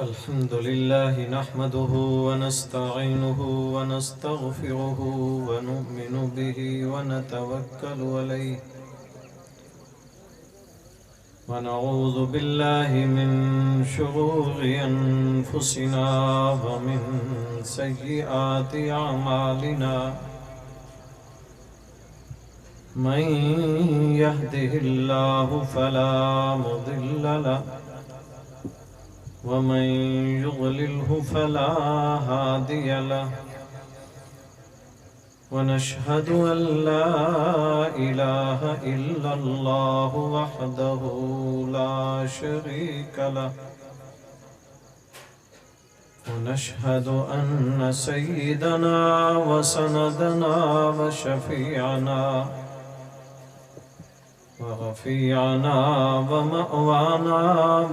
الحمد لله نحمده ونستعينه ونستغفره ونؤمن به ونتوكل عليه ونعوذ بالله من شرور أنفسنا ومن سيئات أعمالنا من يهده الله فلا مضل له ومن يضلله فلا هادي له ونشهد أن لا إله إلا الله وحده لا شريك له ونشهد أن سيدنا وسندنا وشفيعنا ورفيعنا ومأوانا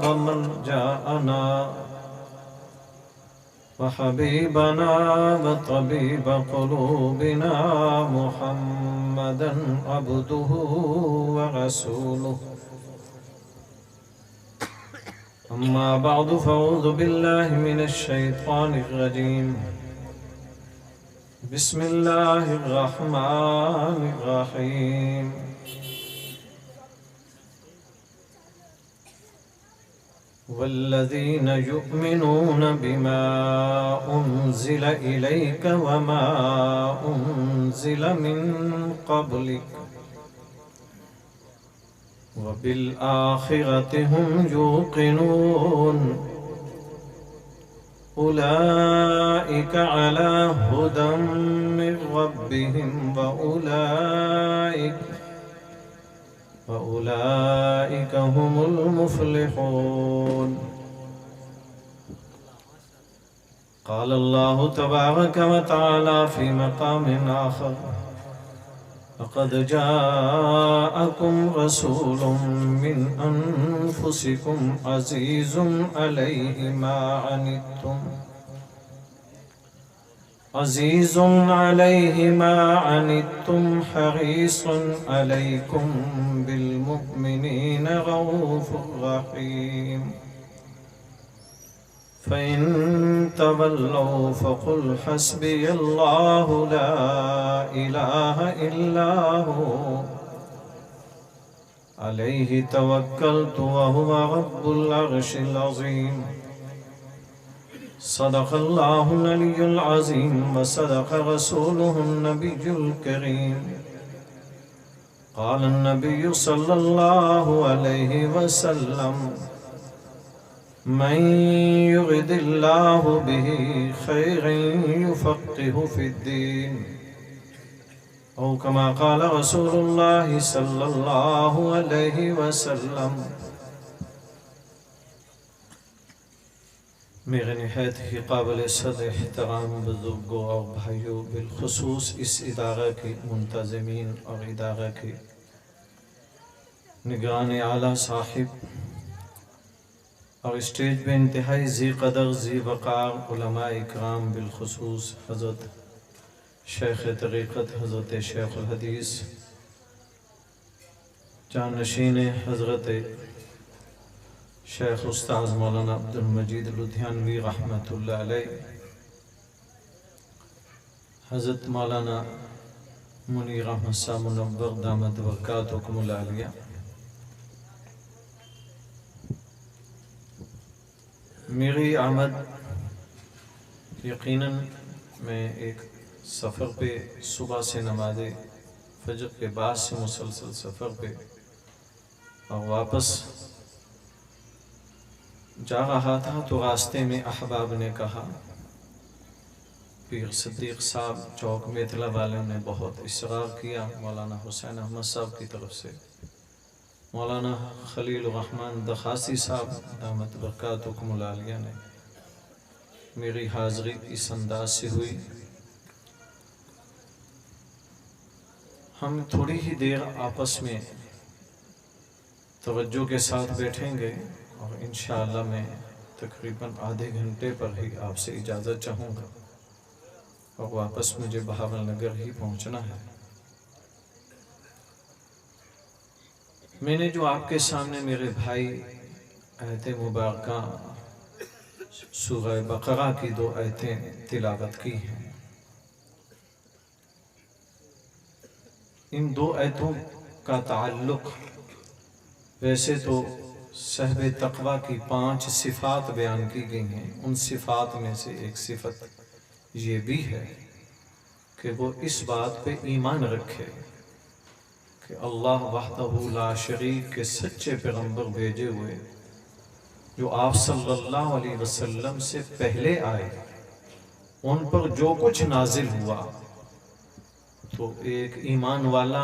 وملجأنا وحبيبنا وطبيب قلوبنا محمدا عبده ورسوله أما بعد فأعوذ بالله من الشيطان الرجيم بسم الله الرحمن الرحيم والذين يؤمنون بما أنزل إليك وما أنزل من قبلك وبالآخرة هم يوقنون أولئك على هدى من ربهم وأولئك هم المفلحون قال الله تبارك وتعالى في مقام آخر لقد جاءكم رسول من أنفسكم عزيز عليه ما عنتم حريص عليكم بالمؤمنين رؤوف رحيم فإن تولوا فقل حسبي الله لا إله إلا هو عليه توكلت وهو رب العرش العظيم صدق الله العلي العظيم وصدق رسوله النبي الكريم قال النبي صلى الله عليه وسلم من يرد الله به خيرا يفقه في الدين أو كما قال رسول الله صلى الله عليه وسلم میرے نہایت ہی قابل صد احترام بزرگوں اور بھائیوں، بالخصوص اس ادارہ کے منتظمین اور ادارہ کے نگران اعلیٰ صاحب اور اسٹیج پہ انتہائی ذی قدر ذی وقار علماء اکرام، بالخصوص حضرت شیخ طریقت حضرت شیخ الحدیث جانشین حضرت شیخ استاذ مولانا عبد المجید لدھیانوی رحمۃ اللہ علیہ، حضرت مولانا منیر احمد صاحب منور دامت برکاتکم العالیہ، میری آمد یقیناً میں ایک سفر پہ صبح سے نماز فجر کے بعد سے مسلسل سفر پہ اور واپس جا رہا تھا تو راستے میں احباب نے کہا، پیر صدیق صاحب چوک میتھلا والوں نے بہت اصرار کیا، مولانا حسین احمد صاحب کی طرف سے مولانا خلیل الرحمن دخاسی صاحب دامت برکاتکم العالیہ نے میری حاضری اس انداز سے ہوئی۔ ہم تھوڑی ہی دیر آپس میں توجہ کے ساتھ بیٹھیں گے اور انشاءاللہ میں تقریباً آدھے گھنٹے پر ہی آپ سے اجازت چاہوں گا اور واپس مجھے بہاول نگر ہی پہنچنا ہے۔ میں نے جو آپ کے سامنے میرے بھائی آیت مبارکہ سورہ بقرہ کی 2 آیتیں تلاوت کی ہیں۔ ان 2 آیتوں کا تعلق ویسے تو صاحب تقویٰ کی 5 صفات بیان کی گئی ہیں، ان صفات میں سے ایک صفت یہ بھی ہے کہ وہ اس بات پہ ایمان رکھے کہ اللہ وحدہ لا شریک کے سچے پیغمبر بھیجے ہوئے جو آپ صلی اللہ علیہ وسلم سے پہلے آئے، ان پر جو کچھ نازل ہوا، تو ایک ایمان والا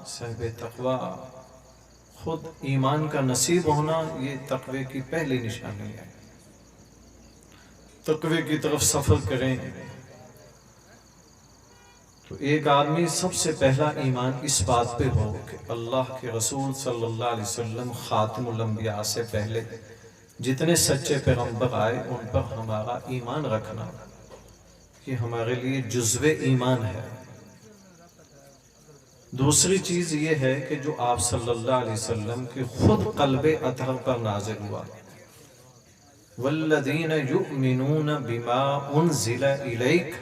صاحب تقویٰ خود ایمان کا نصیب ہونا یہ تقوی کی پہلی نشانی ہے۔ تقوی کی طرف سفر کریں تو ایک آدمی سب سے پہلا ایمان اس بات پہ ہو کہ اللہ کے رسول صلی اللہ علیہ وسلم خاتم الانبیاء سے پہلے جتنے سچے پیغمبر آئے ان پر ہمارا ایمان رکھنا یہ ہمارے لیے جزو ایمان ہے۔ دوسری چیز یہ ہے کہ جو آپ صلی اللہ علیہ وسلم کے خود قلب اطہر پر نازل ہوا، والذین یؤمنون بما انزل الیک،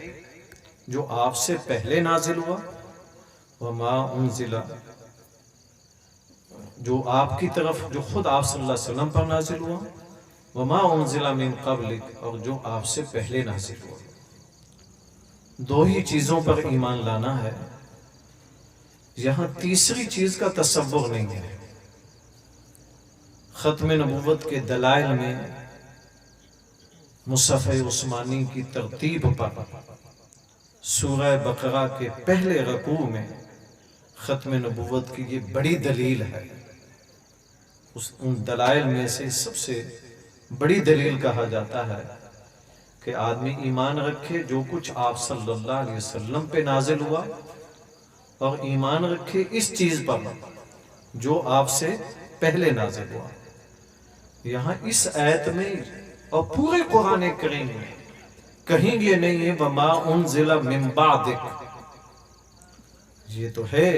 جو آپ سے پہلے نازل ہوا، وما انزل، جو آپ کی طرف جو خود آپ صلی اللہ علیہ وسلم پر نازل ہوا، وما انزل من قبلک، اور جو آپ سے پہلے نازل ہوا۔ 2 ہی چیزوں پر ایمان لانا ہے، یہاں تیسری چیز کا تصور نہیں ہے۔ ختم نبوت کے دلائل میں مصحف عثمانی کی ترتیب پر سورہ بقرہ کے پہلے رکوع میں ختم نبوت کی یہ بڑی دلیل ہے۔ ان دلائل میں سے سب سے بڑی دلیل کہا جاتا ہے کہ آدمی ایمان رکھے جو کچھ آپ صلی اللہ علیہ وسلم پہ نازل ہوا، اور ایمان رکھے اس چیز پر جو آپ سے پہلے نازل ہوا۔ یہاں اس آیت میں اور پورے قرآن کریم میں کہیں یہ نہیں ہے وما انزل من بعدک، یہ تو ہے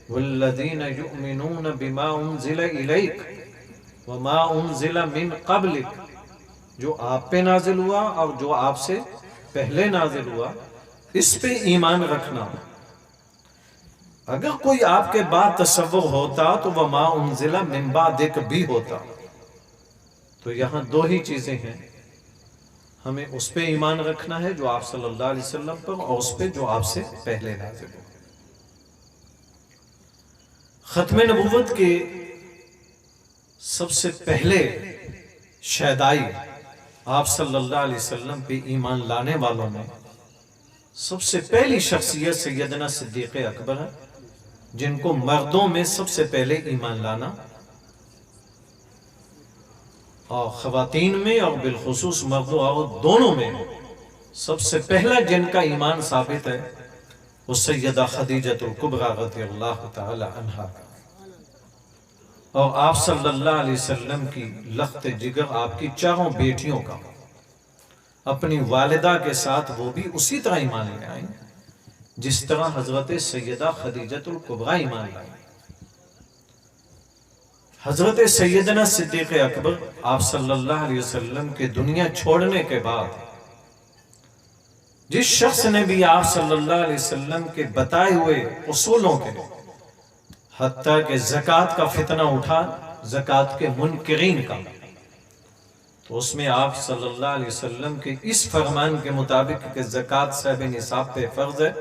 والذین یؤمنون بما انزل الیک وما انزل من قبلک، جو آپ پہ نازل ہوا اور جو آپ سے پہلے نازل ہوا، اس پہ ایمان رکھنا۔ اگر کوئی آپ کے بعد تصور ہوتا تو وما انزل من بعدک بھی ہوتا۔ تو یہاں 2 ہی چیزیں ہیں، ہمیں اس پہ ایمان رکھنا ہے جو آپ صلی اللہ علیہ وسلم پر، اور اس پہ جو آپ سے پہلے نازل ہوا۔ ختم نبوت کے سب سے پہلے شہدائی آپ صلی اللہ علیہ وسلم پہ ایمان لانے والوں میں سب سے پہلی شخصیت سیدنا صدیق اکبر ہے، جن کو مردوں میں سب سے پہلے ایمان لانا، اور خواتین میں اور بالخصوص مردوں اور دونوں میں سب سے پہلا جن کا ایمان ثابت ہے وہ سیدہ خدیجہ الکبریٰ رضی اللہ تعالی عنہا کا، اور آپ صلی اللہ علیہ وسلم کی لخت جگر آپ کی 4 بیٹیوں کا، اپنی والدہ کے ساتھ وہ بھی اسی طرح ایمان لے آئیں جس طرح حضرت سیدہ خدیجہ الکبریٰ ایمان لائیں۔ حضرت سیدنا صدیق اکبر آپ صلی اللہ علیہ وسلم کے دنیا چھوڑنے کے بعد جس شخص نے بھی آپ صلی اللہ علیہ وسلم کے بتائے ہوئے اصولوں کے، حتیٰ کہ زکوٰۃ کا فتنہ اٹھا، زکوٰۃ کے منکرین کا، تو اس میں آپ صلی اللہ علیہ وسلم کے اس فرمان کے مطابق کہ زکوٰۃ صاحب نصاب پہ فرض ہے،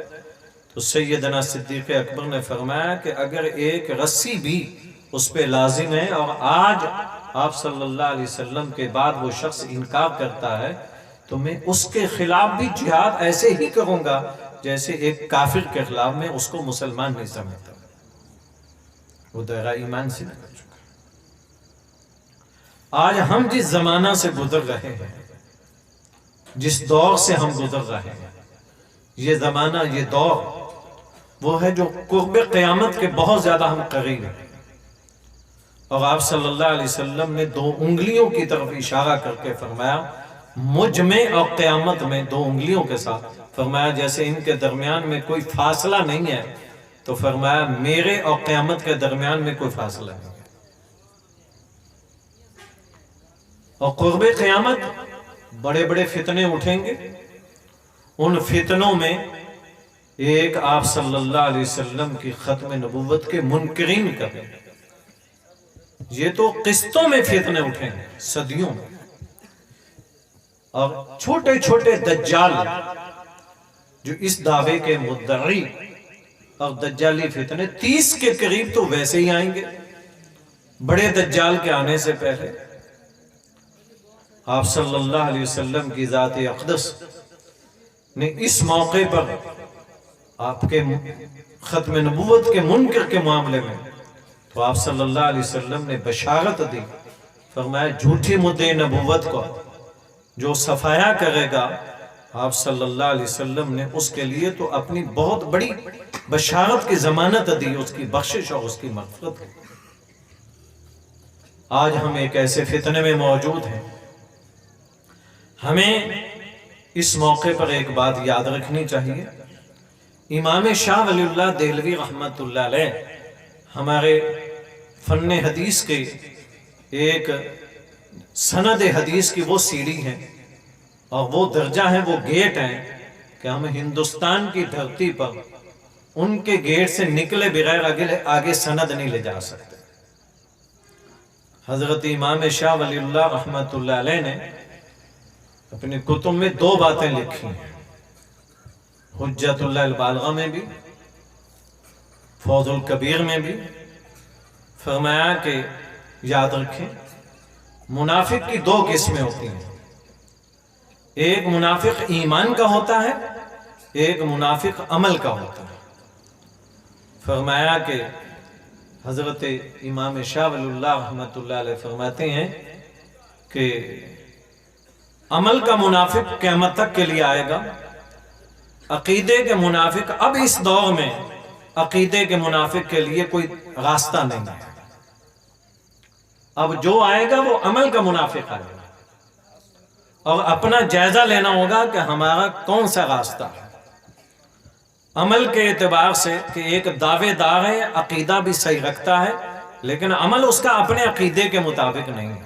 تو سیدنا صدیق اکبر نے فرمایا کہ اگر ایک رسی بھی اس پہ لازم ہے، اور آج آپ صلی اللہ علیہ وسلم کے بعد وہ شخص انکار کرتا ہے، تو میں اس کے خلاف بھی جہاد ایسے ہی کروں گا جیسے ایک کافر کے خلاف میں اس کو مسلمان نہیں سمجھتا، وہ دائرہ ایمان سے نکل چکا۔ آج ہم جس زمانہ سے گزر رہے ہیں، جس دور سے ہم گزر رہے ہیں، یہ زمانہ، یہ دور وہ ہے جو قرب قیامت کے بہت زیادہ ہم قریب ہیں، اور آپ صلی اللہ علیہ وسلم نے 2 انگلیوں کی طرف اشارہ کر کے فرمایا، مجھ میں اور قیامت میں 2 انگلیوں کے ساتھ فرمایا جیسے ان کے درمیان میں کوئی فاصلہ نہیں ہے، تو فرمایا میرے اور قیامت کے درمیان میں کوئی فاصلہ نہیں ہے۔ اور قرب قیامت بڑے بڑے فتنے اٹھیں گے، ان فتنوں میں ایک آپ صلی اللہ علیہ وسلم کی ختم نبوت کے منکرین کریں، یہ تو قسطوں میں فتنے اٹھیں گے، صدیوں میں، اور چھوٹے چھوٹے دجال جو اس دعوے کے مدعی اور دجالی فتنے 30 کے قریب تو ویسے ہی آئیں گے بڑے دجال کے آنے سے پہلے۔ آپ صلی اللہ علیہ وسلم کی ذات اقدس نے اس موقع پر آپ کے ختم نبوت کے منکر کے معاملے میں تو آپ صلی اللہ علیہ وسلم نے بشارت دی، فرمایا جھوٹی مدعی نبوت کو جو صفایا کرے گا، آپ صلی اللہ علیہ وسلم نے اس کے لیے تو اپنی بہت بڑی بشارت کی ضمانت دی، اس کی بخشش اور اس کی مغفرت دی۔ آج ہم ایک ایسے فتنے میں موجود ہیں، ہمیں اس موقع پر ایک بات یاد رکھنی چاہیے۔ امام شاہ ولی اللہ دہلوی رحمت اللہ علیہ ہمارے فن حدیث کے ایک سند حدیث کی وہ سیڑھی ہیں اور وہ درجہ ہے، وہ گیٹ ہیں کہ ہم ہندوستان کی دھرتی پر ان کے گیٹ سے نکلے بغیر آگے سند نہیں لے جا سکتے۔ حضرت امام شاہ ولی اللہ رحمت اللہ علیہ نے اپنی کتب میں 2 باتیں لکھی ہیں، حجت اللہ البالغہ میں بھی، فوز الکبیر میں بھی، فرمایا کہ یاد رکھیں منافق کی 2 قسمیں ہوتی ہیں، ایک منافق ایمان کا ہوتا ہے، ایک منافق عمل کا ہوتا ہے۔ فرمایا کہ حضرت امام شاہ ولی اللہ رحمت اللہ علیہ فرماتے ہیں کہ عمل کا منافق قیامت تک کے لیے آئے گا، عقیدے کے منافق اب اس دور میں عقیدے کے منافق کے لیے کوئی راستہ نہیں ہے، اب جو آئے گا وہ عمل کا منافق آئے گا، اور اپنا جائزہ لینا ہوگا کہ ہمارا کون سا راستہ ہے عمل کے اعتبار سے، کہ ایک دعوے دار ہے، عقیدہ بھی صحیح رکھتا ہے لیکن عمل اس کا اپنے عقیدے کے مطابق نہیں ہے،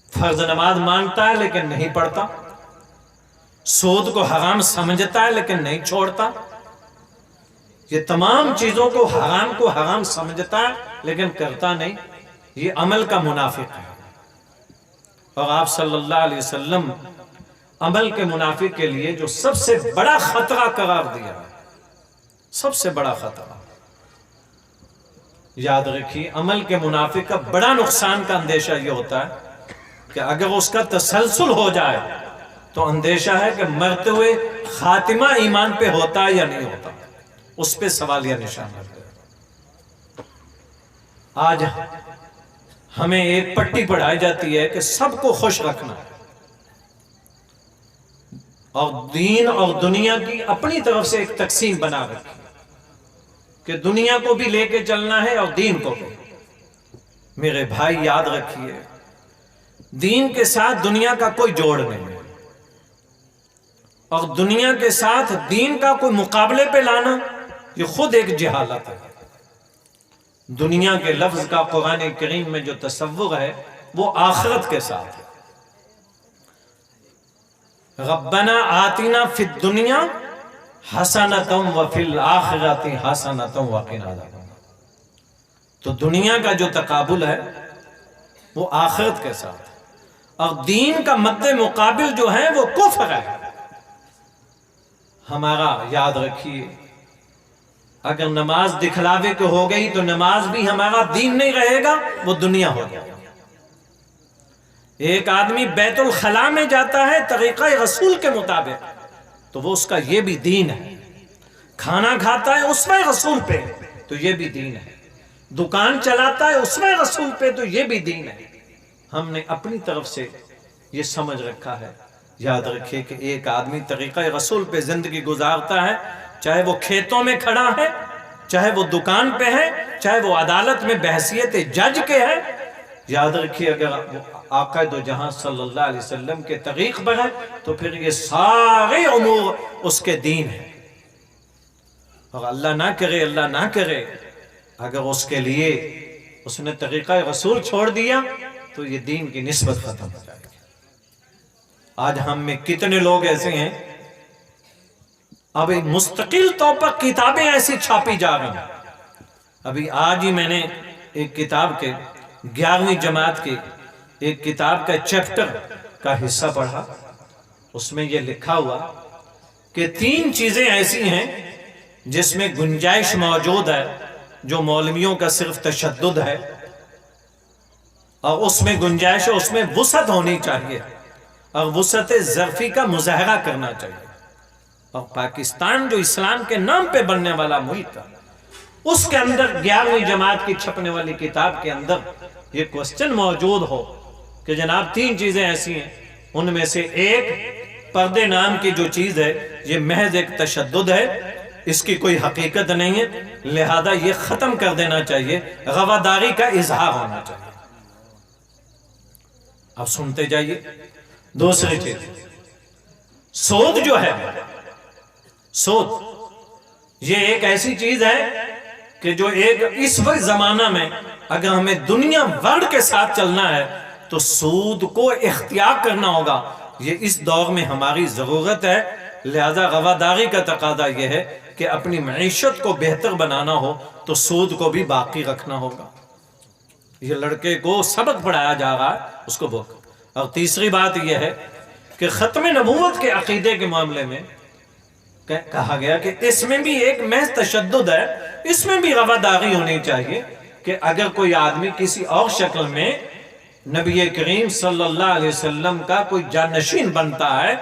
فرض نماز مانتا ہے لیکن نہیں پڑھتا، سود کو حرام سمجھتا ہے لیکن نہیں چھوڑتا، یہ تمام چیزوں کو حرام سمجھتا ہے لیکن کرتا نہیں، یہ عمل کا منافق ہے۔ اور آپ صلی اللہ علیہ وسلم عمل کے منافق کے لیے جو سب سے بڑا خطرہ قرار دیا، سب سے بڑا خطرہ، یاد رکھیے عمل کے منافق کا بڑا نقصان کا اندیشہ یہ ہوتا ہے کہ اگر اس کا تسلسل ہو جائے تو اندیشہ ہے کہ مرتے ہوئے خاتمہ ایمان پہ ہوتا یا نہیں ہوتا، اس پہ سوالیہ نشان رکھتے ہیں۔ آج ہمیں ایک پٹی پڑھائی جاتی ہے کہ سب کو خوش رکھنا ہے، اور دین اور دنیا کی اپنی طرف سے ایک تقسیم بنا رکھی کہ دنیا کو بھی لے کے چلنا ہے اور دین کو بھی۔ میرے بھائی یاد رکھیے دین کے ساتھ دنیا کا کوئی جوڑ نہیں ہے، اور دنیا کے ساتھ دین کا کوئی مقابلے پہ لانا یہ خود ایک جہالت ہے۔ دنیا کے لفظ کا قرآن کریم میں جو تصور ہے وہ آخرت کے ساتھ ہے۔ ربنا آتنا فی الدنیا حسنۃ وفی الآخرۃ حسنۃ وقنا عذاب النار، تو دنیا کا جو تقابل ہے وہ آخرت کے ساتھ ہے، اور دین کا مد مقابل جو ہے وہ کفر ہے۔ ہمارا یاد رکھیے اگر نماز دکھلاوے کے ہو گئی تو نماز بھی ہمارا دین نہیں رہے گا، وہ دنیا ہو جائے گا۔ ایک آدمی بیت الخلاء میں جاتا ہے طریقہ رسول کے مطابق تو وہ اس کا یہ بھی دین ہے، کھانا کھاتا ہے اس میں رسول پہ تو یہ بھی دین ہے، دکان چلاتا ہے اس میں رسول پہ تو یہ بھی دین ہے۔ ہم نے اپنی طرف سے یہ سمجھ رکھا ہے۔ یاد رکھیے کہ ایک آدمی طریقہ رسول پہ زندگی گزارتا ہے، چاہے وہ کھیتوں میں کھڑا ہے، چاہے وہ دکان پہ ہے، چاہے وہ عدالت میں بحیثیت جج کے ہے۔ یاد رکھیے اگر آقا دو جہاں صلی اللہ علیہ وسلم کے طریق پر ہے تو پھر یہ سارے امور اس کے دین ہیں، اور اللہ نہ کرے اگر اس کے لیے اس نے طریقہ رسول چھوڑ دیا تو یہ دین کی نسبت ختم ہو جائے گی۔ آج ہم میں کتنے لوگ ایسے ہیں اب مستقل طور پر کتابیں ایسی چھاپی جا رہی ہیں. ابھی آج ہی میں نے ایک کتاب کے 11ویں جماعت کے ایک کتاب کا چیپٹر کا حصہ پڑھا. اس میں یہ لکھا ہوا کہ 3 چیزیں ایسی ہیں جس میں گنجائش موجود ہے، جو مولویوں کا صرف تشدد ہے، اور اس میں گنجائش ہے، اس میں وسعت ہونی چاہیے اور وسعت ظرفی کا مظاہرہ کرنا چاہیے. اور پاکستان جو اسلام کے نام پہ بننے والا ملک تھا، اس کے اندر 11ویں جماعت کی چھپنے والی کتاب کے اندر یہ کوسچن موجود ہو کہ جناب 3 چیزیں ایسی ہیں، ان میں سے ایک پردے نام کی جو چیز ہے یہ محض ایک تشدد ہے، اس کی کوئی حقیقت نہیں ہے، لہذا یہ ختم کر دینا چاہیے، رواداری کا اظہار ہونا چاہیے. اب سنتے جائیے. دوسری چیز، سود جو ہے، سود یہ ایک ایسی چیز ہے کہ جو ایک اس وقت زمانہ میں اگر ہمیں دنیا بھر کے ساتھ چلنا ہے تو سود کو اختیار کرنا ہوگا. یہ اس دور میں ہماری ضرورت ہے. لہذا رواداری کا تقاضا یہ ہے کہ اپنی معیشت کو بہتر بنانا ہو تو سود کو بھی باقی رکھنا ہوگا. یہ لڑکے کو سبق پڑھایا جا رہا ہے، اس کو بک. اور تیسری بات یہ ہے کہ ختم نبوت کے عقیدے کے معاملے میں کہا گیا کہ اس میں بھی ایک محض تشدد ہے، اس میں بھی رواداری ہونی چاہیے کہ اگر کوئی آدمی کسی اور شکل میں نبی کریم صلی اللہ علیہ وسلم کا کوئی جانشین بنتا ہے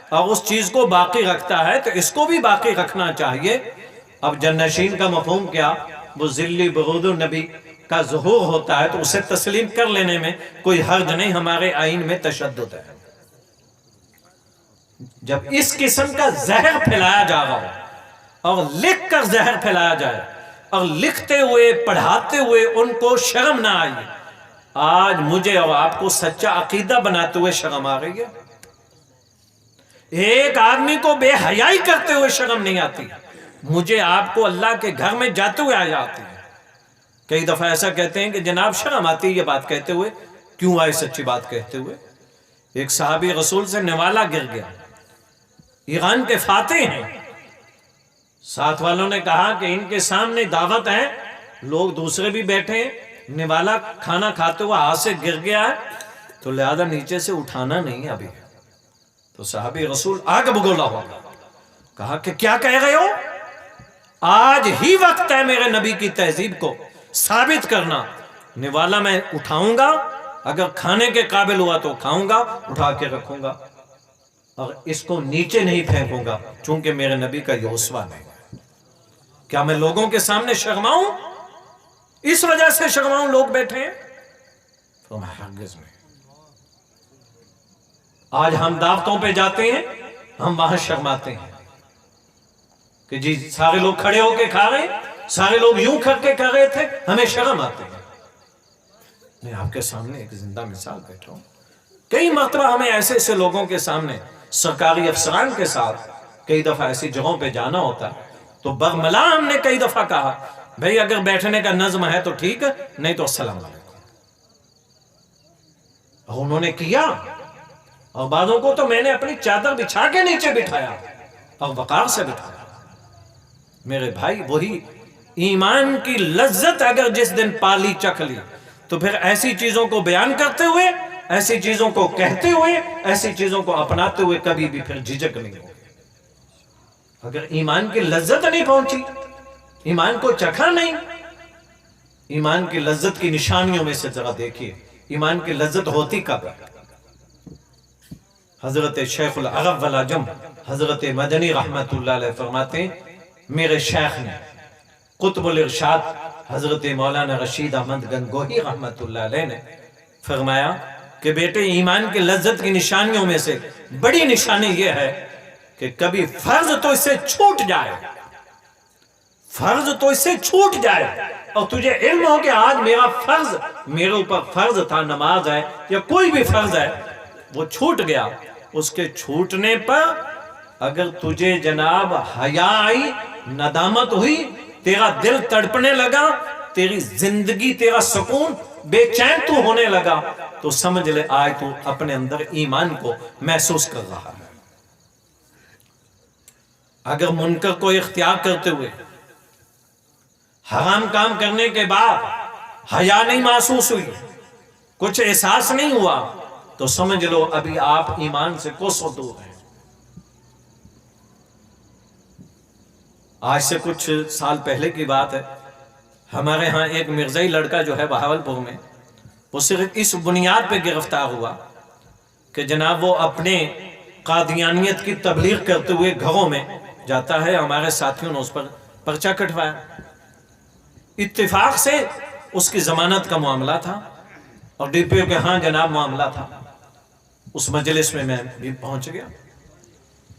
اور اس چیز کو باقی رکھتا ہے تو اس کو بھی باقی رکھنا چاہیے. اب جانشین کا مفہوم کیا؟ وہ ذلی برود النبی کا ظہور ہوتا ہے تو اسے تسلیم کر لینے میں کوئی حرج نہیں. ہمارے آئین میں تشدد ہے. جب اس قسم کا زہر پھیلایا جا رہا ہو اور لکھ کر زہر پھیلایا جائے اور لکھتے ہوئے پڑھاتے ہوئے ان کو شرم نہ آئی، آج مجھے اور آپ کو سچا عقیدہ بناتے ہوئے شرم آ رہی ہے. ایک آدمی کو بے حیائی کرتے ہوئے شرم نہیں آتی، مجھے آپ کو اللہ کے گھر میں جاتے ہوئے آیا آتی ہے. کئی دفعہ ایسا کہتے ہیں کہ جناب شرم آتی ہے یہ بات کہتے ہوئے. کیوں آئے سچی بات کہتے ہوئے؟ ایک صحابی رسول سے نوالا گر گیا، ایران کے فاتح ہیں. ساتھ والوں نے کہا کہ ان کے سامنے دعوت ہے، لوگ دوسرے بھی بیٹھے ہیں، نوالا کھانا کھاتے ہوا ہاتھ سے گر گیا ہے تو لہذا نیچے سے اٹھانا نہیں ابھی. تو صحابی رسول آگے بگولا ہوگا، کہا کہ کیا کہہ رہے ہو؟ آج ہی وقت ہے میرے نبی کی تہذیب کو ثابت کرنا. نوالا میں اٹھاؤں گا، اگر کھانے کے قابل ہوا تو کھاؤں گا، اٹھا کے رکھوں گا، اور اس کو نیچے نہیں پھینکوں گا چونکہ میرے نبی کا یہ اسوہ نہیں ہے. کیا میں لوگوں کے سامنے شرماؤں؟ اس وجہ سے شرماؤں لوگ بیٹھے ہیں؟ تو میں ہرگز نہیں. آج ہم دعوتوں پہ جاتے ہیں، ہم وہاں شرماتے ہیں کہ جی سارے لوگ کھڑے ہو کے کھا رہے ہیں، سارے لوگ یوں کر کے کر رہے تھے، ہمیں شرم آتے ہیں. میں آپ کے سامنے ایک زندہ مثال بیٹھا ہوں. کئی مرتبہ ہمیں ایسے ایسے لوگوں کے سامنے سرکاری افسران کے ساتھ کئی دفعہ ایسی جگہوں پہ جانا ہوتا ہے تو برملا ہم نے کئی دفعہ کہا بھئی اگر بیٹھنے کا نظم ہے تو ٹھیک ہے، نہیں تو السلام علیکم. اور انہوں نے کیا، اور بعضوں کو تو میں نے اپنی چادر بچھا کے نیچے بٹھایا اور وقار سے بٹھایا. میرے بھائی وہی ایمان کی لذت اگر جس دن پالی چکھ لی تو پھر ایسی چیزوں کو بیان کرتے ہوئے، ایسی چیزوں کو کہتے ہوئے، ایسی چیزوں کو اپناتے ہوئے کبھی بھی پھر جھجک نہیں ہوگی. اگر ایمان کی لذت نہیں پہنچی، ایمان کو چکھا نہیں، ایمان کی لذت کی نشانیوں میں سے ذرا دیکھیے ایمان کی لذت ہوتی کب ہے. حضرت شیخ العرب والعجم حضرت مدنی رحمت اللہ علیہ فرماتے ہیں، میرے شیخ نے قطب الارشاد حضرت مولانا رشید احمد گنگوہی رحمت اللہ علیہ نے فرمایا کہ بیٹے ایمان کی لذت کی نشانیوں میں سے بڑی نشانی یہ ہے کہ کبھی فرض تو اس سے چھوٹ جائے، فرض تو اس سے چھوٹ جائے اور تجھے علم ہو کہ آج میرا فرض، میرے اوپر فرض تھا، نماز ہے یا کوئی بھی فرض ہے، وہ چھوٹ گیا. اس کے چھوٹنے پر اگر تجھے جناب حیا آئی، ندامت ہوئی، تیرا دل تڑپنے لگا، تیری زندگی، تیرا سکون بے چین تو ہونے لگا تو سمجھ لے آج تو اپنے اندر ایمان کو محسوس کر رہا ہے۔ اگر منکر کو اختیار کرتے ہوئے حرام کام کرنے کے بعد حیا نہیں محسوس ہوئی، کچھ احساس نہیں ہوا، تو سمجھ لو ابھی آپ ایمان سے کوسوں دور ہیں۔ آج سے کچھ سال پہلے کی بات ہے، ہمارے ہاں ایک مرزائی لڑکا جو ہے بہاولپور میں، وہ صرف اس بنیاد پہ گرفتار ہوا کہ جناب وہ اپنے قادیانیت کی تبلیغ کرتے ہوئے گھروں میں جاتا ہے، ہمارے ساتھیوں نے اس پر پرچہ کٹوایا۔ اتفاق سے اس کی ضمانت کا معاملہ تھا اور ڈی پی او کے ہاں جناب معاملہ تھا۔ اس مجلس میں بھی پہنچ گیا،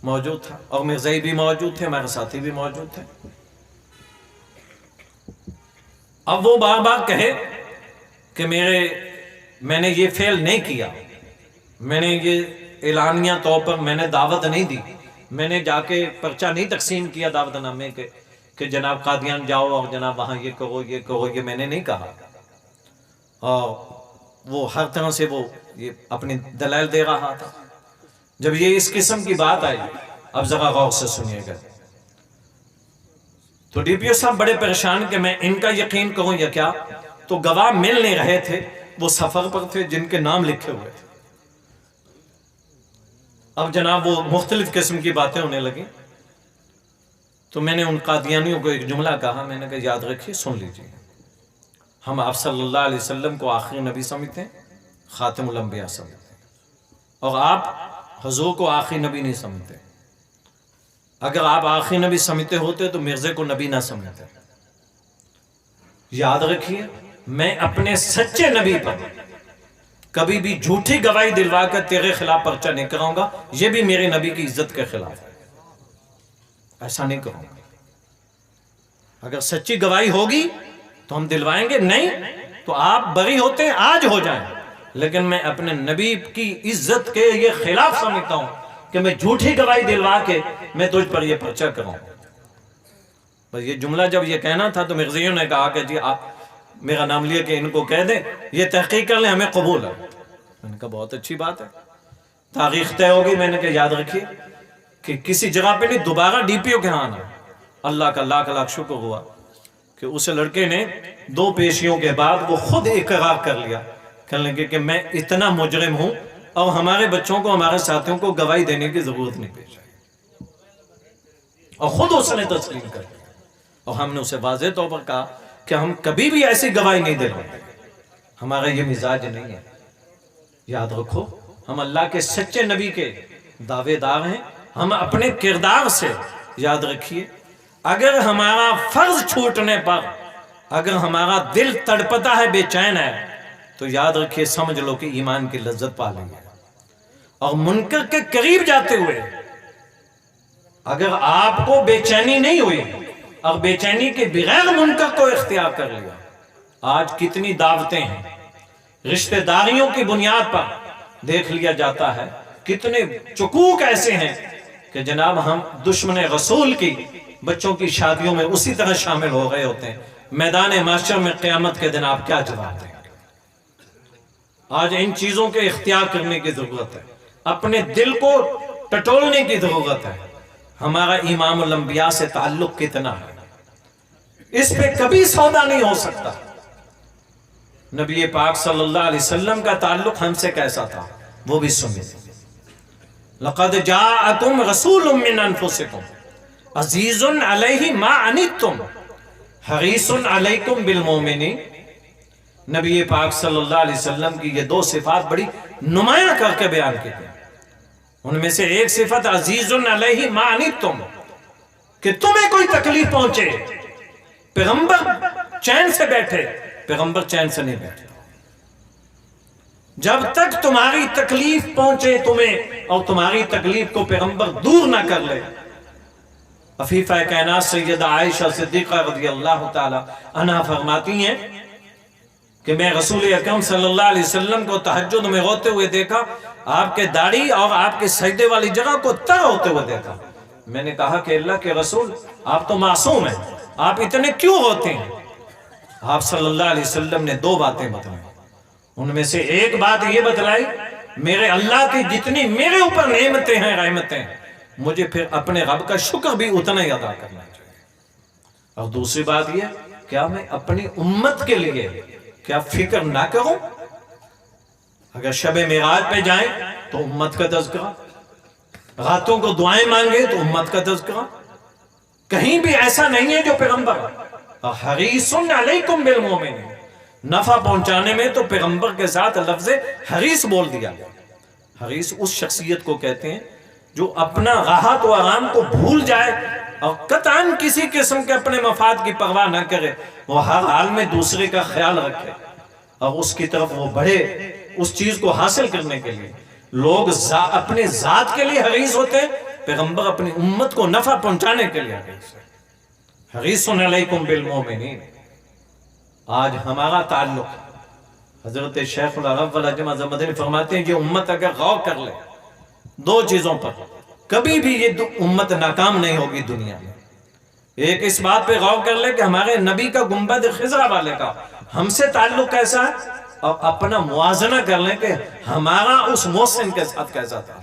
موجود تھا، اور مرزائی بھی موجود تھے، ہمارے ساتھی بھی موجود تھے۔ اب وہ بار بار کہے کہ میں نے یہ فعل نہیں کیا، میں نے یہ اعلانیہ طور پر میں نے دعوت نہیں دی، میں نے جا کے پرچہ نہیں تقسیم کیا دعوت نامے کے کہ جناب قادیان جاؤ اور جناب وہاں یہ کرو یہ کرو، یہ میں نے نہیں کہا۔ اور وہ ہر طرح سے وہ یہ اپنی دلائل دے رہا تھا۔ جب یہ اس قسم کی بات آئی، اب ذرا غور سے سنیے گا، تو ڈی پی او صاحب بڑے پریشان کہ میں ان کا یقین کروں یا کیا، تو گواہ مل نہیں رہے تھے، وہ سفر پر تھے جن کے نام لکھے ہوئے تھے۔ اب جناب وہ مختلف قسم کی باتیں ہونے لگیں، تو میں نے ان قادیانیوں کو ایک جملہ کہا، میں نے کہا یاد رکھیے، سن لیجیے، ہم آپ صلی اللہ علیہ وسلم کو آخری نبی سمجھتے ہیں، خاتم الانبیاء سمجھتے ہیں، اور آپ حضور کو آخری نبی نہیں سمجھتے۔ اگر آپ آخری نبی سمجھتے ہوتے تو مرزے کو نبی نہ سمجھتے۔ یاد رکھیے، میں اپنے سچے نبی پر کبھی بھی جھوٹی گواہی دلوا کر تیرے خلاف پرچہ نہیں کراؤں گا، یہ بھی میرے نبی کی عزت کے خلاف ہے، ایسا نہیں کروں گا۔ اگر سچی گواہی ہوگی تو ہم دلوائیں گے، نہیں تو آپ بری ہوتے ہیں آج ہو جائیں، لیکن میں اپنے نبی کی عزت کے یہ خلاف سمجھتا ہوں کہ میں جھوٹی گواہی دلوا کے میں تجھ پر یہ پرچہ کراؤں۔ بس یہ جملہ جب یہ کہنا تھا تو مرزائیوں نے کہا کہ جی آپ میرا نام لیا کہ ان کو کہہ دیں یہ تحقیق کر لیں، ہمیں قبول ہے۔ میں نے کہا بہت اچھی بات ہے، تاریخ طے ہوگی۔ میں نے کہا یاد رکھیے کہ کسی جگہ پہ نہیں، دوبارہ ڈی پی او کے ہاں آنا۔ اللہ کا لاکھ لاکھ شکر ہوا کہ اس لڑکے نے 2 پیشیوں کے بعد وہ خود اقرار کر لیا، کہنے لگے کہ میں اتنا مجرم ہوں اور ہمارے بچوں کو، ہمارے ساتھیوں کو گواہی دینے کی ضرورت نہیں پیش آئی، اور خود اس نے تسلیم کر لیا۔ اور ہم نے اسے واضح طور پر کہا کہ ہم کبھی بھی ایسی گواہی نہیں دلوائیں گے، ہمارا یہ مزاج نہیں ہے۔ یاد رکھو، ہم اللہ کے سچے نبی کے دعوے دار ہیں، ہم اپنے کردار سے، یاد رکھیے، اگر ہمارا فرض چھوٹنے پر اگر ہمارا دل تڑپتا ہے، بے چین ہے، تو یاد رکھیے، سمجھ لو کہ ایمان کی لذت پا لیں گے۔ اور منکر کے قریب جاتے ہوئے اگر آپ کو بے چینی نہیں ہوئی اور بے چینی کے بغیر منکر کو اختیار کر لیا، آج کتنی دعوتیں ہیں، رشتہ داریوں کی بنیاد پر دیکھ لیا جاتا ہے، کتنے چکوک ایسے ہیں کہ جناب ہم دشمن رسول کی بچوں کی شادیوں میں اسی طرح شامل ہو گئے ہوتے ہیں۔ میدان محشر میں قیامت کے دن آپ کیا جواب دیں گے؟ آج ان چیزوں کے اختیار کرنے کی ضرورت ہے، اپنے دل کو ٹٹولنے کی ضرورت ہے۔ ہمارا امام الانبیاء سے تعلق کتنا ہے، اس پہ کبھی سودا نہیں ہو سکتا۔ نبی پاک صلی اللہ علیہ وسلم کا تعلق ہم سے کیسا تھا وہ بھی سنیں۔ لقد جاءکم رسول من انفسکم عزیز علیہ ما عنتم حریص علیکم بالمؤمنین۔ نبی پاک صلی اللہ علیہ وسلم کی یہ 2 صفات بڑی نمایاں کر کے بیان کی گئی۔ ان میں سے ایک صفت عزیز علیہ ما عنتم، کہ تمہیں کوئی تکلیف پہنچے، پیغمبر چین سے بیٹھے، پیغمبر چین سے نہیں بیٹھے۔ جب تک تمہاری تکلیف پہنچے تمہیں اور تمہاری تکلیف کو پیغمبر دور نہ کر لے۔ عفیفہ کائنات سیدہ عائشہ صدیقہ رضی اللہ تعالی عنہا فرماتی ہیں کہ میں رسول اکرم صلی اللہ علیہ وسلم کو تہجد میں روتے ہوئے دیکھا، آپ کے داڑھی اور آپ کے سجدے والی جگہ کو تر ہوتے ہوئے دیکھا۔ میں نے کہا کہ اللہ کے رسول، آپ تو معصوم ہیں، آپ اتنے کیوں روتے ہیں؟ آپ صلی اللہ علیہ وسلم نے 2 باتیں بتائیں۔ ان میں سے ایک بات یہ بتلائی، میرے اللہ کی جتنی میرے اوپر نعمتیں ہیں، رحمتیں، مجھے پھر اپنے رب کا شکر بھی اتنا ہی ادا کرنا چاہیے۔ اور دوسری بات یہ، کیا میں اپنی امت کے لیے کیا فکر نہ کروں؟ اگر شب معراج پہ جائیں تو امت کا تذکرہ، راتوں کو دعائیں مانگے تو امت کا تذکرہ، کہیں بھی ایسا نہیں ہے جو پیغمبر حریص علیکم بالمؤمنین، نفع پہنچانے میں تو پیغمبر کے ساتھ لفظ حریص بول دیا گیا۔ حریص اس شخصیت کو کہتے ہیں جو اپنا راحت و آرام کو بھول جائے اور قطعاً کسی قسم کے اپنے مفاد کی پرواہ نہ کرے، وہ ہر حال میں دوسرے کا خیال رکھے اور اس کی طرف وہ بڑھے، اس چیز کو حاصل کرنے کے لیے۔ لوگ اپنے ذات کے لیے حریص ہوتے ہیں، پیغمبر اپنی امت کو نفع پہنچانے کے لیے حریص ہے۔ حریص علیکم بالمؤمنین۔ آج ہمارا تعلق، حضرت شیخ العرب والعجم اعظم مدنی فرماتے ہیں، یہ امت اگر غور کر لے دو چیزوں پر، کبھی بھی یہ امت ناکام نہیں ہوگی دنیا میں۔ ایک اس بات پہ غور کر لے کہ ہمارے نبی کا گنبد خضرا والے کا ہم سے تعلق کیسا ہے، اور اپنا موازنہ کر لیں کہ ہمارا اس محسن کے ساتھ کیسا تھا،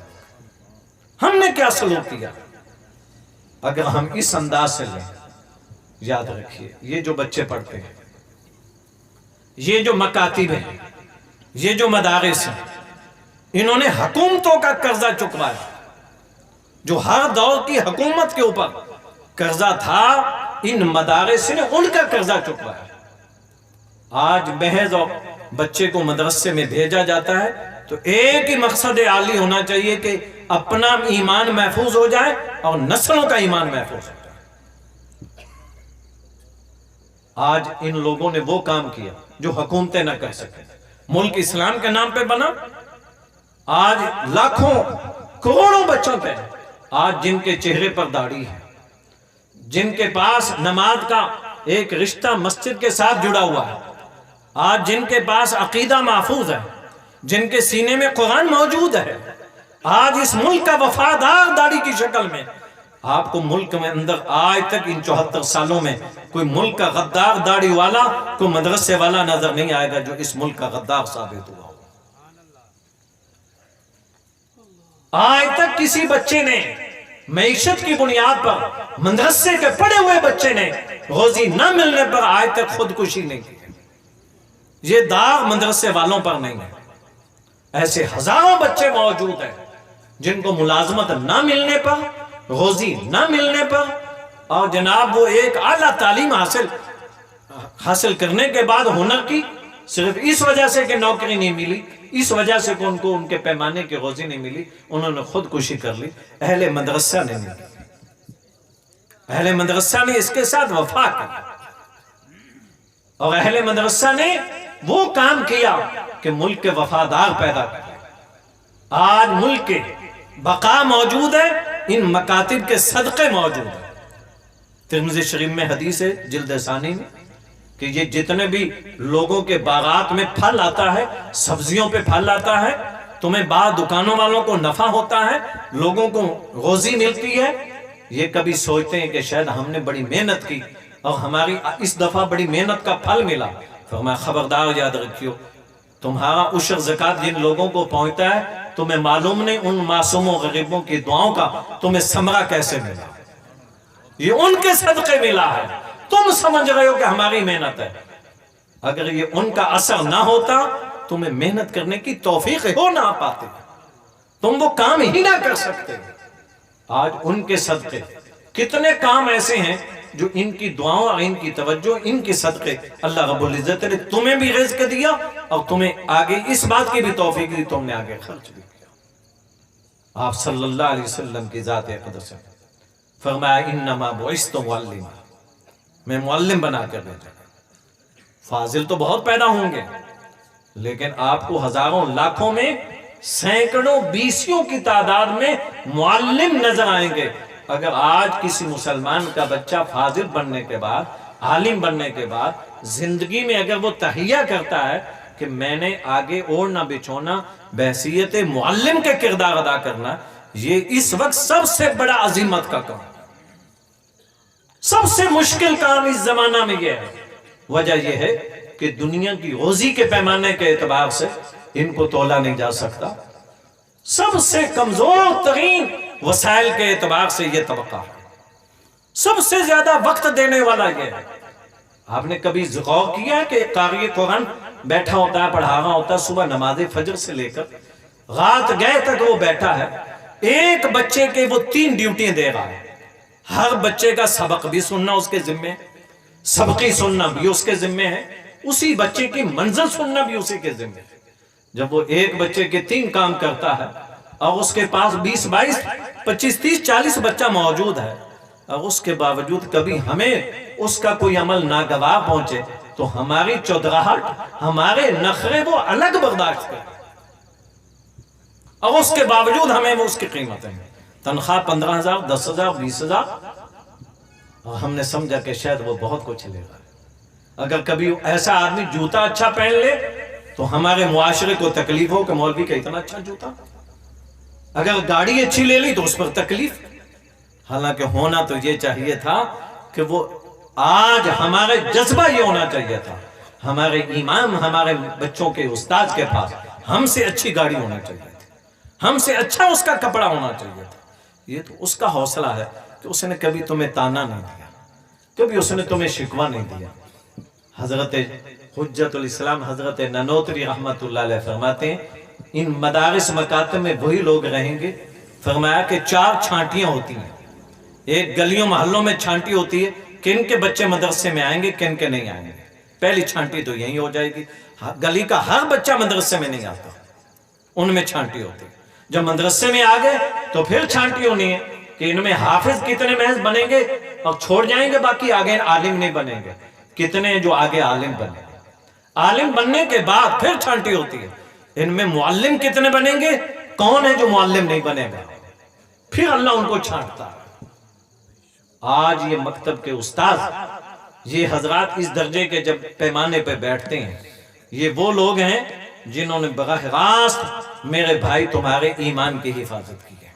ہم نے کیا سلوک کیا۔ اگر ہم اس انداز سے لیں، یاد رکھیے یہ جو بچے پڑھتے ہیں، یہ جو مکاتب ہیں، یہ جو مدارس ہیں، انہوں نے حکومتوں کا قرضہ چکوایا۔ جو ہر دور کی حکومت کے اوپر قرضہ تھا، ان مدارس نے ان کا قرضہ چکوایا۔ آج محض بچے کو مدرسے میں بھیجا جاتا ہے تو ایک ہی مقصد عالی ہونا چاہیے کہ اپنا ایمان محفوظ ہو جائے اور نسلوں کا ایمان محفوظ ہو جائے۔ آج ان لوگوں نے وہ کام کیا جو حکومتیں نہ کر سکیں۔ ملک اسلام کے نام پہ بنا، آج لاکھوں کروڑوں بچوں پہ آج جن کے چہرے پر داڑھی ہے، جن کے پاس نماز کا ایک رشتہ مسجد کے ساتھ جڑا ہوا ہے، آج جن کے پاس عقیدہ محفوظ ہے، جن کے سینے میں قرآن موجود ہے، آج اس ملک کا وفادار داڑھی کی شکل میں، آپ کو ملک میں اندر آج تک ان 74 سالوں میں کوئی ملک کا غدار داڑھی والا، کوئی مدرسے والا نظر نہیں آئے گا جو اس ملک کا غدار ثابت ہوا۔ آج تک کسی بچے نے معیشت کی بنیاد پر، مدرسے کے پڑھے ہوئے بچے نے روزی نہ ملنے پر آج تک خودکشی نہیں کی۔ یہ داغ مدرسے والوں پر نہیں ہے، ایسے ہزاروں بچے موجود ہیں جن کو ملازمت نہ ملنے پر، روزی نہ ملنے پر، اور جناب وہ ایک اعلیٰ تعلیم حاصل کرنے کے بعد ہنر کی صرف اس وجہ سے کہ نوکری نہیں ملی، اس وجہ سے کہ ان کو ان کے پیمانے کی روزی نہیں ملی، انہوں نے خودکشی کر لی۔ اہل مدرسہ نے نہیں کی، اہل مدرسہ نے اس کے ساتھ وفا کی، اور اہل مدرسہ نے وہ کام کیا کہ ملک کے وفادار پیدا کر۔ آج ملک کے بقا موجود ہے، ان مکاتب کے صدقے موجود ہیں۔ ترمذی شریف میں حدیث ہے جلد ثانی میں کہ یہ جتنے بھی لوگوں کے باغات میں پھل آتا ہے، سبزیوں پہ پھل آتا ہے، تمہیں بعض دکانوں والوں کو نفع ہوتا ہے، لوگوں کو روزی ملتی ہے، یہ کبھی سوچتے ہیں کہ شاید ہم نے بڑی محنت کی اور ہماری اس دفعہ بڑی محنت کا پھل ملا؟ فرمایا خبردار یاد رکھیو، تمہارا عشر زکات جن لوگوں کو پہنچتا ہے تمہیں معلوم نہیں ان معصوموں غریبوں کی دعاؤں کا تمہیں ثمرہ کیسے ملا، یہ ان کے صدقے ملا ہے، تم سمجھ رہے ہو کہ ہماری محنت ہے۔ اگر یہ ان کا اثر نہ ہوتا تمہیں محنت کرنے کی توفیق ہو نہ پاتے، تم وہ کام ہی نہ کر سکتے۔ آج ان کے صدقے کتنے کام ایسے ہیں جو ان کی دعاؤں اور ان کی توجہ، ان کے صدقے اللہ رب العزت نے تمہیں بھی رزق دیا اور تمہیں آگے اس بات کی بھی توفیق دی، تم نے آگے خرچ بھی کیا۔ آپ صلی اللہ علیہ وسلم کی ذات اقدس ہے، فرمایا انما بعثت معلما، میں معلم بنا کر بھیجا۔ فاضل تو بہت پیدا ہوں گے، لیکن آپ کو ہزاروں لاکھوں میں سینکڑوں بیسیوں کی تعداد میں معلم نظر آئیں گے۔ اگر آج کسی مسلمان کا بچہ فاضل بننے کے بعد، عالم بننے کے بعد زندگی میں اگر وہ تہیہ کرتا ہے کہ میں نے آگے اوڑھنا بچھونا بحیثیت معلم کے کردار ادا کرنا، یہ اس وقت سب سے بڑا عظیمت کا کام، سب سے مشکل کام اس زمانہ میں یہ ہے۔ وجہ یہ ہے کہ دنیا کی روزی کے پیمانے کے اعتبار سے ان کو تولا نہیں جا سکتا. سب سے کمزور ترین وسائل کے اعتبار سے یہ طبقہ ہے. سب سے زیادہ وقت دینے والا یہ ہے. آپ نے کبھی غور کیا کہ قاری قرآن بیٹھا ہوتا ہے، پڑھا رہا ہوتا ہے، صبح نماز فجر سے لے کر رات گئے تک وہ بیٹھا ہے. ایک بچے کے وہ 3 ڈیوٹیاں دے رہا ہے. ہر بچے کا سبق بھی سننا اس کے ذمے، سبقی سننا بھی اس کے ذمے ہے، اسی بچے کی منزل سننا بھی اسی کے ذمے ہے. جب وہ ایک بچے کے 3 کام کرتا ہے اور اس کے پاس 20 22 25 30 40 بچہ موجود ہے، اور اس کے باوجود کبھی ہمیں اس کا کوئی عمل ناگوار پہنچے تو ہماری چودراہٹ، ہمارے نخرے وہ الگ برداشت کریں، اور اس کے باوجود ہمیں وہ اس کی قیمتیں ہیں. تنخواہ 15,000 10,000 20,000، اور ہم نے سمجھا کہ شاید وہ بہت کچھ لے گا. اگر کبھی ایسا آدمی جوتا اچھا پہن لے تو ہمارے معاشرے کو تکلیف ہو کہ مولوی کا اتنا اچھا جوتا. اگر گاڑی اچھی لے لی تو اس پر تکلیف. حالانکہ ہونا تو یہ چاہیے تھا کہ وہ آج ہمارے جذبہ یہ ہونا چاہیے تھا، ہمارے امام ہمارے بچوں کے استاد کے پاس ہم سے اچھی گاڑی ہونا چاہیے تھی، ہم سے اچھا اس کا کپڑا ہونا چاہیے تھا. یہ تو اس کا حوصلہ ہے کہ اس نے کبھی تمہیں تانا نہیں دیا، کبھی اس نے تمہیں شکوہ نہیں دیا. حضرت حجت الاسلام حضرت ننوتری رحمت اللہ علیہ فرماتے ہیں ان مدارس مکاتب میں وہی لوگ رہیں گے. فرمایا کہ 4 چھانٹیاں ہوتی ہیں. ایک گلیوں محلوں میں چھانٹی ہوتی ہے کن کے بچے مدرسے میں آئیں گے کن کے نہیں آئیں گے. پہلی چھانٹی تو یہی ہو جائے گی، گلی کا ہر بچہ مدرسے میں نہیں آتا، ان میں چھانٹی ہوتی ہے. جب مدرسے میں آ گئے تو پھر چھانٹی ہونی ہے کہ ان میں حافظ کتنے محض بنیں گے اور چھوڑ جائیں گے، باقی آگے عالم نہیں بنیں گے. کتنے جو آگے عالم بنے گے. عالم بننے کے بعد پھر چھانٹی ہوتی ہے ان میں معلم کتنے بنیں گے، کون ہے جو معلم نہیں بنے گا. پھر اللہ ان کو چھانٹتا ہے. آج یہ مکتب کے استاد، یہ حضرات اس درجے کے جب پیمانے پہ بیٹھتے ہیں، یہ وہ لوگ ہیں جنہوں نے براہ راست میرے بھائی تمہارے ایمان کی حفاظت کی ہے،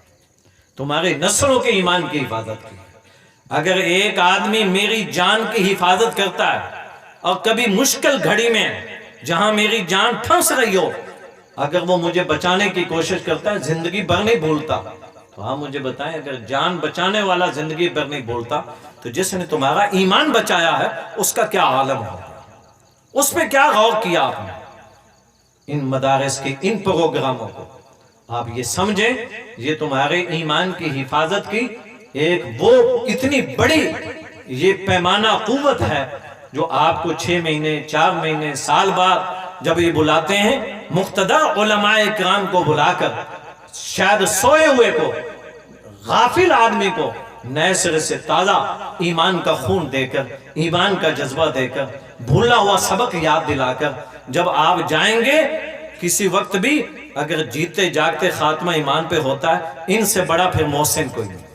تمہارے نسلوں کے ایمان کی حفاظت کی ہے. اگر ایک آدمی میری جان کی حفاظت کرتا ہے اور کبھی مشکل گھڑی میں جہاں میری جان پھنس رہی ہو اگر وہ مجھے بچانے کی کوشش کرتا ہے، زندگی بھر نہیں بھولتا، تو آپ مجھے بتائیں اگر جان بچانے والا زندگی بھر نہیں بھولتا تو جس نے تمہارا ایمان بچایا ہے اس کا کیا عالم ہوگا، اس پہ کیا غور کیا آپ نے. ان مدارس کے ان پروگراموں کو آپ یہ سمجھیں یہ تمہارے ایمان کی حفاظت کی ایک وہ اتنی بڑی یہ پیمانہ قوت ہے جو آپ کو 6 مہینے 4 مہینے سال بعد جب یہ بلاتے ہیں مقتدر علماء اکرام کو بلا کر شاید سوئے ہوئے کو، غافل آدمی کو نئے سرے سے تازہ ایمان کا خون دے کر، ایمان کا جذبہ دے کر، بھولا ہوا سبق یاد دلا کر جب آپ جائیں گے کسی وقت بھی اگر جیتے جاگتے خاتمہ ایمان پہ ہوتا ہے، ان سے بڑا پھر محسن کوئی نہیں.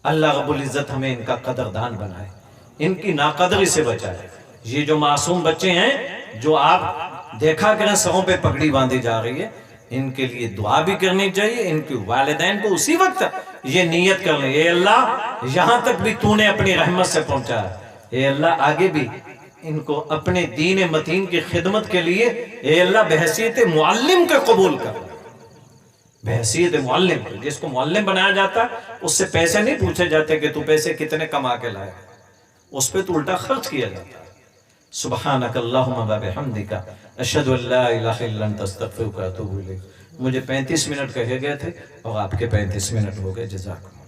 اللہ رب العزت ہمیں ان کا قدردان بنائے، ان کی ناقدری سے بچائے. یہ جو معصوم بچے ہیں جو آپ دیکھا کریں سروں پہ پگڑی باندھی جا رہی ہے، ان کے لیے دعا بھی کرنی چاہیے. ان کے والدین کو اسی وقت یہ نیت کر لیں، اے اللہ یہاں تک بھی تو نے اپنی رحمت سے پہنچا ہے، اے اللہ آگے بھی ان کو اپنے دین متین کی خدمت کے لیے اے اللہ بحیثیت معلم کے قبول کر. بحیثیت معلم کے، جس کو معلم بنایا جاتا ہے اس سے پیسے نہیں پوچھے جاتے کہ تو پیسے کتنے کما کے لائے، اس پہ تو الٹا خرچ کیا جاتا ہے. سبحانک اللہم و بحمدک اشہد ان لا الہ الا انت استغفرک و اتوب الیک. مجھے 35 منٹ کہے گئے تھے اور آپ کے 35 منٹ ہو گئے. جزاکم.